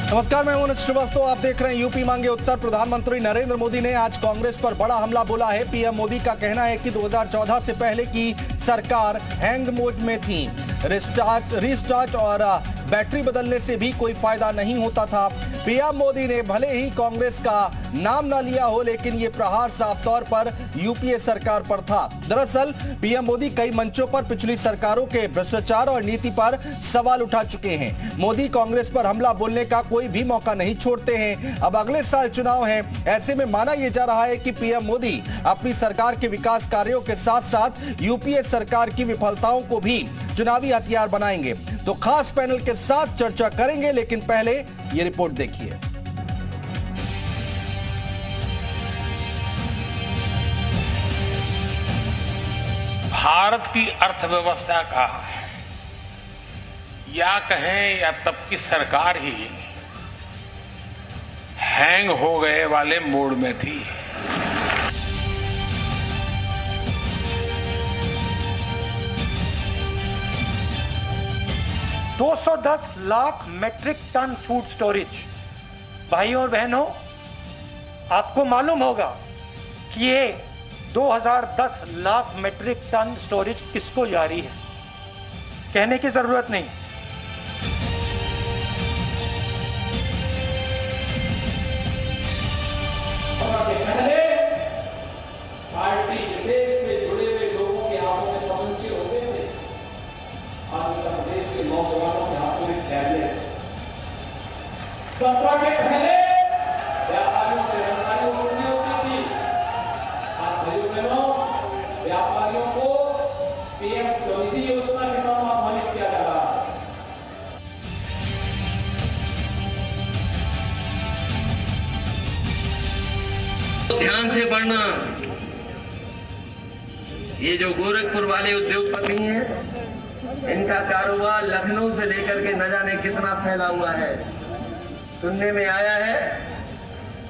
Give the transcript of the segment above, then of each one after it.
नमस्कार, मैं मनोज श्रीवास्तव। आप देख रहे हैं यूपी मांगे उत्तर। प्रधानमंत्री नरेंद्र मोदी ने आज कांग्रेस पर बड़ा हमला बोला है। पीएम मोदी का कहना है कि 2014 से पहले की सरकार हैंग मोड में थी। रिस्टार्ट और बैटरी बदलने से भी कोई फायदा नहीं होता था। पीएम मोदी ने भले ही कांग्रेस का नाम ना लिया हो, लेकिन ये प्रहार साफ तौर पर यूपीए सरकार पर था। दरअसल पीएम मोदी कई मंचों पर पिछली सरकारों के भ्रष्टाचार और नीति पर सवाल उठा चुके हैं। मोदी कांग्रेस पर हमला बोलने का कोई भी मौका नहीं छोड़ते हैं। अब अगले साल चुनाव हैं, ऐसे में माना यह जा रहा है कि पीएम मोदी अपनी सरकार के विकास कार्यों के साथ साथ यूपीए सरकार की विफलताओं को भी चुनावी हथियार बनाएंगे। तो खास पैनल के साथ चर्चा करेंगे, लेकिन पहले ये रिपोर्ट देखिए। भारत की अर्थव्यवस्था का या कहें या तब की सरकार ही हैंग हो गए वाले मोड में थी। $210 lakh metric ton food storage. भाइयों और बहनों, आपको मालूम होगा कि ये 2010 लाख मेट्रिक टन स्टोरेज किसको जारी है, कहने की जरूरत नहीं। पहले पार्टी विशेष से जुड़े हुए लोगों के हाथों में समूचे होते थे। आज उत्तर प्रदेश के नौजवानों के हाथों में टैबलेट। 17 के पहले व्यापारियों से रंगदारी वसूली होती थी। आज भाइयों बहनों, व्यापारियों को पीएम स्वनिधि योजना के साथ सम्मानित किया जा रहा है। ध्यान से पढ़ना। ये जो गोरखपुर वाले उद्योगपति हैं, इनका कारोबार लखनऊ से लेकर के न जाने कितना फैला हुआ है। सुनने में आया है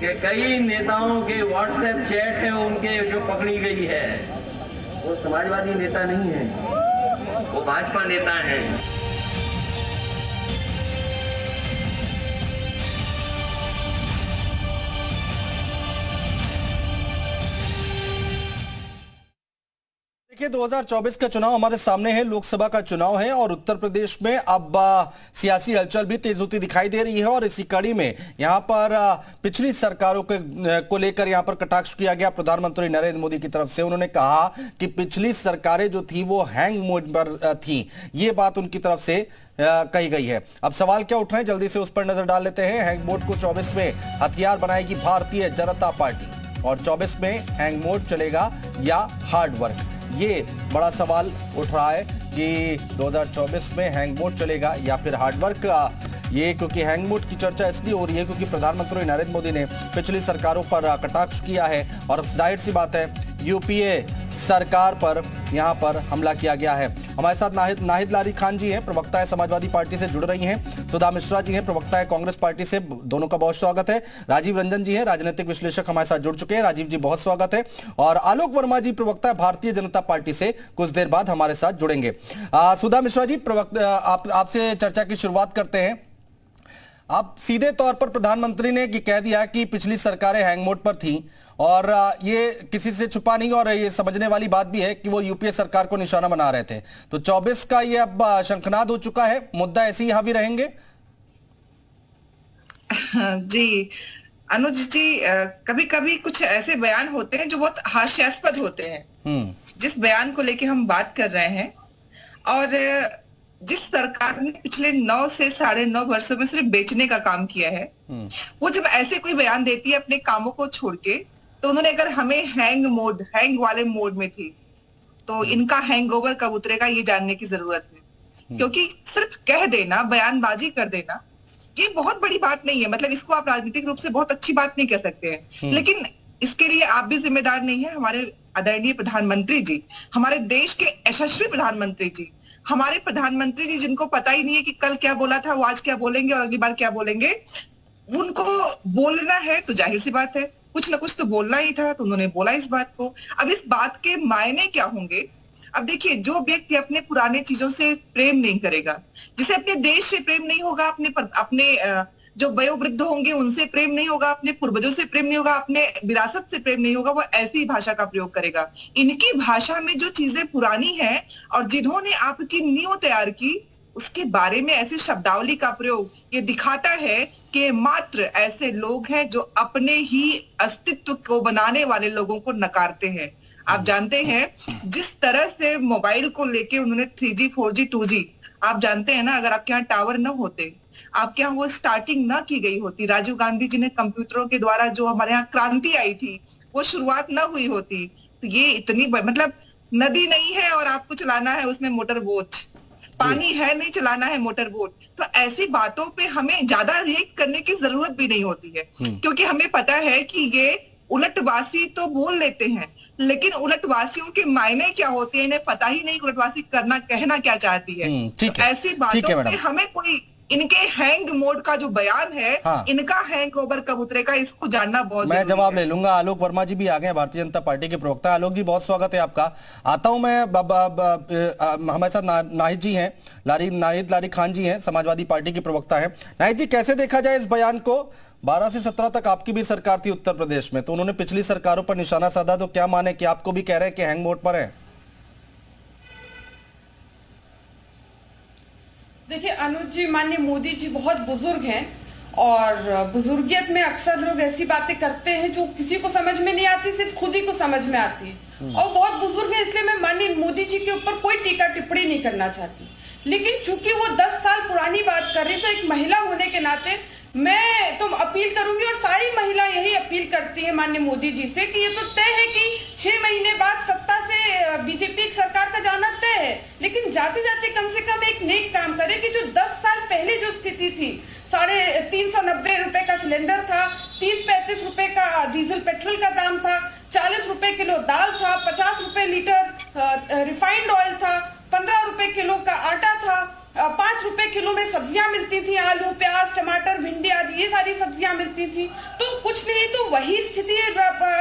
कि कई नेताओं के व्हाट्सएप चैट है उनके जो पकड़ी गई है, वो समाजवादी नेता नहीं है, वो भाजपा नेता हैं। देखिए, 2024 का चुनाव हमारे सामने है। लोकसभा का चुनाव है और उत्तर प्रदेश में अब सियासी हलचल भी तेज होती दिखाई दे रही है। और इसी कड़ी में यहां पर पिछली सरकारों को लेकर यहां पर कटाक्ष किया गया प्रधानमंत्री नरेंद्र मोदी की तरफ से। उन्होंने कहा कि पिछली सरकारें जो थी वो हैंग मोड पर थी। ये बात उनकी तरफ से कही गई है। अब सवाल क्या उठ रहे हैं, जल्दी से उस पर नजर डाल लेते हैं। हैंग मोड को 24 में हथियार बनाएगी भारतीय जनता पार्टी और 24 में हैंग मोड चलेगा या हार्ड वर्क। ये बड़ा सवाल उठ रहा है कि 2024 में हैंग मोड चलेगा या फिर हार्ड वर्क। ये क्योंकि हैंग मोड की चर्चा इसलिए हो रही है क्योंकि प्रधानमंत्री नरेंद्र मोदी ने पिछली सरकारों पर कटाक्ष किया है और जाहिर सी बात है यूपीए सरकार पर यहां पर हमला किया गया है। हमारे साथ नाहिद लारी खान जी हैं, प्रवक्ता है समाजवादी पार्टी से जुड़ रही हैं। सुधा मिश्रा जी हैं, प्रवक्ता है कांग्रेस पार्टी से। दोनों का बहुत स्वागत है। राजीव रंजन जी हैं, राजनीतिक विश्लेषक, हमारे साथ जुड़ चुके हैं। राजीव जी, बहुत स्वागत है। और आलोक वर्मा जी, प्रवक्ता है भारतीय जनता पार्टी से, कुछ देर बाद हमारे साथ जुड़ेंगे। सुधा मिश्रा जी, प्रवक्ता, आपसे चर्चा की शुरुआत करते हैं। आप सीधे तौर पर प्रधानमंत्री ने कह दिया कि पिछली सरकारें हैंग मोड पर थी और ये किसी से छुपा नहीं और ये समझने वाली बात भी है कि वो यूपीए सरकार को निशाना बना रहे थे। तो 24 का ये अब शंखनाद हो चुका है, मुद्दा ऐसे ही हावी रहेंगे? जी अनुज जी, कभी कभी कुछ ऐसे बयान होते हैं जो बहुत हास्यास्पद होते हैं। जिस बयान को लेके हम बात कर रहे हैं और जिस सरकार ने पिछले 9 से 9.5 वर्षों में सिर्फ बेचने का काम किया है, वो जब ऐसे कोई बयान देती है अपने कामों को छोड़ के, तो उन्होंने अगर हमें हैंग वाले मोड में थी, तो इनका हैंगओवर कब उतरेगा ये जानने की जरूरत है। क्योंकि सिर्फ कह देना, बयानबाजी कर देना, ये बहुत बड़ी बात नहीं है। मतलब इसको आप राजनीतिक रूप से बहुत अच्छी बात नहीं कह सकते हैं, लेकिन इसके लिए आप भी जिम्मेदार नहीं है। हमारे आदरणीय प्रधानमंत्री जी, हमारे देश के यशस्वी प्रधानमंत्री जी, हमारे प्रधानमंत्री जी जिनको पता ही नहीं है कि कल क्या बोला था, वो आज क्या बोलेंगे और अगली बार क्या बोलेंगे। उनको बोलना है तो जाहिर सी बात है, कुछ ना कुछ तो बोलना ही था, तो उन्होंने बोला इस बात को। अब इस बात के मायने क्या होंगे? अब देखिए, जो व्यक्ति अपने पुराने चीजों से प्रेम नहीं करेगा, जिसे अपने देश से प्रेम नहीं होगा, अपने जो वयोवृद्ध होंगे उनसे प्रेम नहीं होगा, अपने पूर्वजों से प्रेम नहीं होगा, अपने विरासत से प्रेम नहीं होगा, वो ऐसी भाषा का प्रयोग करेगा। इनकी भाषा में जो चीजें पुरानी हैं और जिन्होंने आपकी नींव तैयार की उसके बारे में ऐसी शब्दावली का प्रयोग, ये दिखाता है कि मात्र ऐसे लोग हैं जो अपने ही अस्तित्व को बनाने वाले लोगों को नकारते हैं। आप जानते हैं जिस तरह से मोबाइल को लेके उन्होंने 3G 4G 2G, आप जानते हैं ना, अगर आपके यहाँ टावर न होते, आपके यहाँ वो स्टार्टिंग न की गई होती, राजीव गांधी जी ने कंप्यूटरों के द्वारा जो हमारे यहाँ क्रांति आई थी वो शुरुआत न हुई होती, तो ये इतनी मतलब नदी नहीं है और आपको चलाना है उसमें मोटर बोट, पानी है नहीं चलाना है मोटर बोट, तो ऐसी बातों पे हमें ज्यादा रिएक्ट करने की जरूरत भी नहीं होती है, क्योंकि हमें पता है कि ये उलटवासी तो बोल लेते हैं लेकिन उलटवासियों के मायने क्या होते हैं इन्हें पता ही नहीं, उलटवासी करना कहना क्या चाहती है। तो ऐसी बातों पे हमें कोई इनके हैंग मोड का जो बयान है, हाँ। इनका हैंग ओवर कब उतरेगा इसको जानना बहुत मैं जवाब ले लूंगा। आलोक वर्मा जी भी आ गए हैं, भारतीय जनता पार्टी के प्रवक्ता। आलोक जी बहुत स्वागत है आपका। आता हूं मैं, हमारे साथ नाहिद जी हैं, नाहिद लारी खान जी हैं, समाजवादी पार्टी के प्रवक्ता हैं। नाहिद जी, कैसे देखा जाए इस बयान को? 12 से 17 तक आपकी भी सरकार थी उत्तर प्रदेश में, तो उन्होंने पिछली सरकारों पर निशाना साधा, तो क्या माने कि आपको भी कह रहे हैं कि हैंग मोड पर है? देखिए अनुज जी, माननीय मोदी जी बहुत बुजुर्ग हैं और बुजुर्गियत में अक्सर लोग ऐसी बातें करते हैं जो किसी को समझ में नहीं आती, सिर्फ खुद ही को समझ में आती है। और बहुत बुजुर्ग है, इसलिए मैं माननीय मोदी जी के ऊपर कोई टीका टिप्पणी नहीं करना चाहती, लेकिन चूंकि वो 10 साल पुरानी बात कर रही, तो एक महिला होने के नाते मैं तो अपील करूंगी और सारी महिला यही अपील करती है माननीय मोदी जी से कि ये तो तय है कि 6 महीने बाद सत्ता से बीजेपी सरकार का जाना तय है, लेकिन जाते जाते कम से कम एक नेक काम करे कि जो 10 साल पहले जो स्थिति थी, 390 रुपए का सिलेंडर था, 30-35 रुपए का डीजल पेट्रोल का दाम था, 40 रुपए किलो दाल था, 50 रुपए लीटर रिफाइंड ऑयल था, 15 रुपए किलो का आटा था, 5 रुपए किलो में सब्जियां मिलती थी, आलू प्याज टमाटर भिंडी आदि ये सारी सब्जियां मिलती थी, तो कुछ नहीं तो वही स्थिति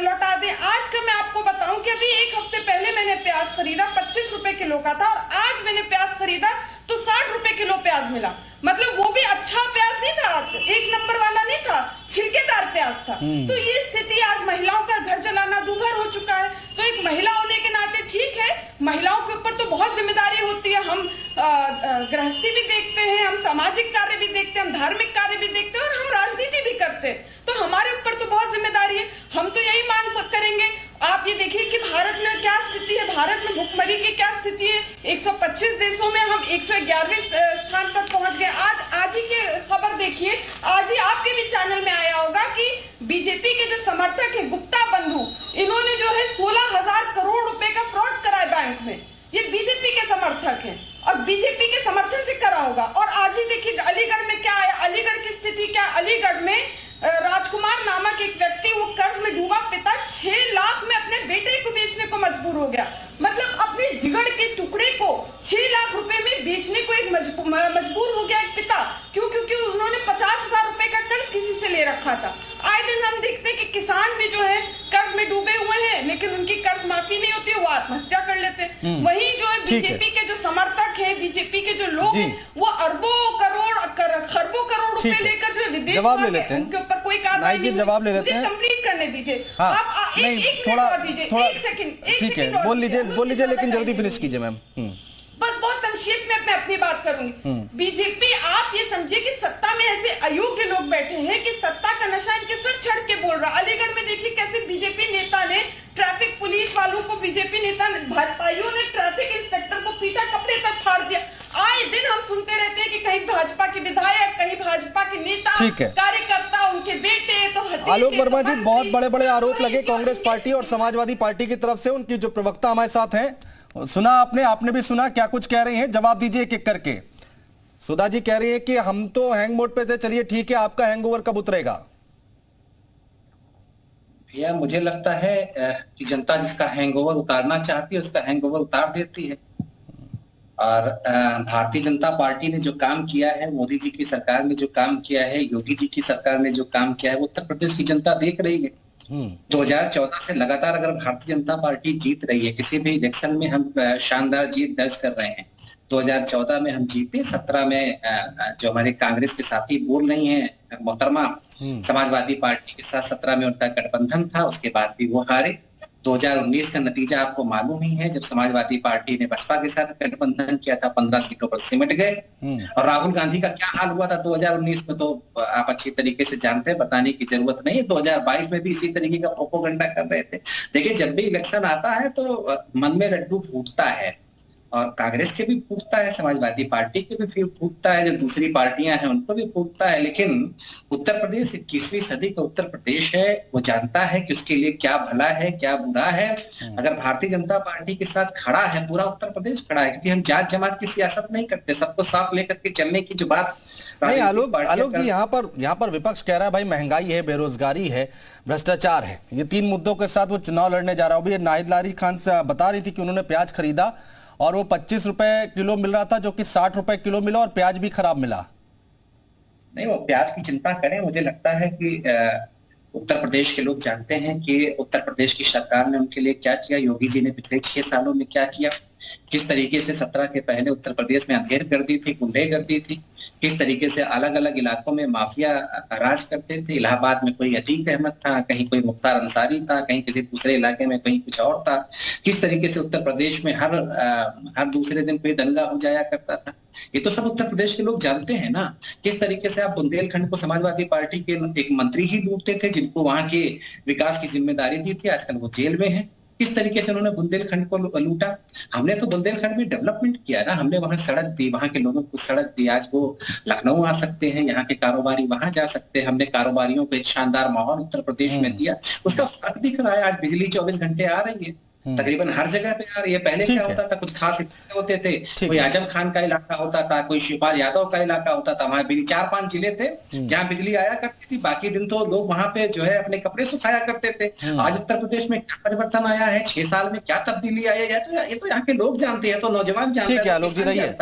लौटा दें। आज का मैं आपको बताऊं कि अभी 1 हफ्ते पहले मैंने प्याज खरीदा, 25 रुपए किलो का था, और आज मैंने प्याज खरीदा तो 60 रुपए किलो प्याज मिला। मतलब वो भी अच्छा प्याज नहीं था, 1 नंबर वाला नहीं था, छिलकेदार प्याज था। तो ये स्थिति आज महिलाओं का घर चलाना दूभर हो चुका है। तो एक महिला होने के नाते ठीक है, महिलाओं के ऊपर तो बहुत जिम्मेदारी होती है, हम गृहस्थी भी देखते हैं, हम सामाजिक कार्य भी देखते हैं, हम धार्मिक कार्य भी देखते हैं और हम राजनीति भी करते हैं, तो हमारे ऊपर तो बहुत जिम्मेदारी है। हम तो यही मांग करेंगे, आप ये देखिए कि भारत में क्या स्थिति है, भारत में भुखमरी की क्या स्थिति है। 125 देशों में हम 111वें स्थान पर पहुंच गए। आज ही की खबर देखिए, आज ही आपके भी चैनल में आया होगा कि बीजेपी के जो समर्थक है गुप्ता बंधु, इन्होंने जो है 16,000 करोड़ रुपए का फ्रॉड करा है बैंक में। ये बीजेपी के समर्थक हैं और बीजेपी के समर्थन से करा होगा। और आज ही देखिए अलीगढ़ में क्या आया, अलीगढ़ की स्थिति क्या, अलीगढ़ में राजकुमार नामक एक व्यक्ति, वो कर्ज में डूबा पिता 6 लाख में अपने बेटे को बेचने को मजबूर हो गया। मतलब अपने जिगर के टुकड़े को 6 लाख रुपए में बेचने को एक मजबूर हो गया एक पिता। क्यों? क्योंकि उन्होंने 50,000 रुपए का कर्ज किसी से ले रखा था। आए दिन हम देखते हैं कि किसान भी जो है कर्ज में डूबे हुए हैं, लेकिन उनकी कर्ज माफी नहीं होती, वो आत्महत्या कर लेते हैं। वही जो है बीजेपी के जो समर्थक है, बीजेपी के जो लोग हैं, वो अरबों करोड़ खरबों करोड़ रुपए लेकर जो विदेश जवाब ले लेते हैं, उनके ऊपर कोई कार्रवाई नहीं, जवाब ले लेते हैं, कंप्लीट करने दीजिए। हाँ, आप एक थोड़ा एक सेकंड ठीक है, बोल लीजिए लेकिन जल्दी फिनिश कीजिए मैम। बस बहुत संक्षेप में मैं अपनी बात करूंगी। बीजेपी, आप ये समझिए कि सत्ता में ऐसे अयोग्य लोग बैठे हैं कि सत्ता का नशा इनके सर चढ़ के बोल रहा। अलीगढ़ में देखिए कैसे बीजेपी नेता ने ट्रैफिक पुलिस वालों को, बीजेपी नेता भाजपाइयों ने ट्रैफिक इंस्पेक्टर को पीटा, कपड़े तक फाड़ दिया। आए दिन हम सुनते रहते हैं कि कहीं भाजपा के विधायक, कहीं भाजपा के नेता, कार्यकर्ता, उनके बेटे तो। आलोक वर्मा जी, बहुत बड़े बड़े आरोप लगे कांग्रेस पार्टी और समाजवादी पार्टी की तरफ से। उनकी जो प्रवक्ता हमारे साथ हैं, सुना आपने भी सुना, क्या कुछ कह रही हैं? जवाब दीजिए एक एक करके। सुधा जी कह रही है कि हम तो हैंग मोड पे थे, चलिए ठीक है, आपका हैंगओवर कब उतरेगा? भैया मुझे लगता है कि जनता जिसका हैंगओवर उतारना चाहती है उसका हैंगओवर उतार देती है। और भारतीय जनता पार्टी ने जो काम किया है, मोदी जी की सरकार ने जो काम किया है, योगी जी की सरकार ने जो काम किया है, वो उत्तर प्रदेश की जनता देख रही है। 2014 से लगातार अगर भारतीय जनता पार्टी जीत रही है, किसी भी इलेक्शन में हम शानदार जीत दर्ज कर रहे हैं। 2014 में हम जीते, 17 में जो हमारे कांग्रेस के साथी बोल रही हैं मोहतरमा समाजवादी पार्टी के साथ 17 में उनका गठबंधन था, उसके बाद भी वो हारे। 2019 का नतीजा आपको मालूम ही है, जब समाजवादी पार्टी ने बसपा के साथ गठबंधन किया था, 15 सीटों पर सिमट गए। और राहुल गांधी का क्या हाल हुआ था 2019 में तो आप अच्छी तरीके से जानते हैं, बताने की जरूरत नहीं है। 2022 में भी इसी तरीके का प्रोपोगंडा कर रहे थे। देखिए, जब भी इलेक्शन आता है तो मन में लड्डू फूटता है, और कांग्रेस के भी फूटता है, समाजवादी पार्टी के भी फिर फूटता है, जो दूसरी पार्टियां हैं उनको भी फूटता है। लेकिन उत्तर प्रदेश 21वीं सदी का उत्तर प्रदेश है, वो जानता है कि उसके लिए क्या भला है क्या बुरा है। अगर भारतीय जनता पार्टी के साथ खड़ा है, पूरा उत्तर प्रदेश खड़ा है, क्योंकि हम जात जमात की सियासत नहीं करते, सबको साथ लेकर के चलने की जो बात नहीं। आलोक जी, यहाँ पर विपक्ष कह रहा है भाई महंगाई है, बेरोजगारी है, भ्रष्टाचार है, ये 3 मुद्दों के साथ वो चुनाव लड़ने जा रहा है। अभी नाहिद लारी खान से बता रही थी कि उन्होंने प्याज खरीदा और वो 25 रुपए किलो मिल रहा था, जो कि 60 रुपए किलो मिला, और प्याज भी खराब मिला। नहीं, वो प्याज की चिंता करें। मुझे लगता है कि उत्तर प्रदेश के लोग जानते हैं कि उत्तर प्रदेश की सरकार ने उनके लिए क्या किया, योगी जी ने पिछले 6 सालों में क्या किया, किस तरीके से 17 के पहले उत्तर प्रदेश में अंधेर कर दी थी, गुंडागर्दी थी, किस तरीके से अलग अलग इलाकों में माफिया राज करते थे। इलाहाबाद में कोई अतीक अहमद था, कहीं कोई मुख्तार अंसारी था, कहीं किसी दूसरे इलाके में कहीं कुछ और था। किस तरीके से उत्तर प्रदेश में हर दूसरे दिन कोई दंगा हो जाया करता था। ये तो सब उत्तर प्रदेश के लोग जानते हैं ना। किस तरीके से आप बुंदेलखंड को समाजवादी पार्टी के एक मंत्री ही लूटते थे, जिनको वहां के विकास की जिम्मेदारी दी थी, आजकल वो जेल में है। किस तरीके से उन्होंने बुंदेलखंड को लूटा। हमने तो बुंदेलखंड में डेवलपमेंट किया ना, हमने वहां सड़क दी, वहां के लोगों को सड़क दी, आज वो लखनऊ आ सकते हैं, यहाँ के कारोबारी वहां जा सकते हैं। हमने कारोबारियों को एक शानदार माहौल उत्तर प्रदेश में दिया, उसका फर्क दिख रहा है। आज बिजली 24 घंटे आ रही है, तकरीबन हर जगह पे आ रही है। पहले क्या होता था, कुछ खास इलाके होते थे, कोई आजम खान का इलाका होता था, कोई शिवपाल यादव का इलाका होता था, वहां 4-5 जिले थे जहां बिजली आया करती थी, बाकी दिन तो लोग वहां पे जो है अपने कपड़े सुखाया करते थे। आज उत्तर प्रदेश में क्या परिवर्तन आया है, 6 साल में क्या तब्दीली आई है, ये तो यहाँ के लोग जानते हैं, तो नौजवान जानते हैं। ठीक है आलोक जी, रहिए।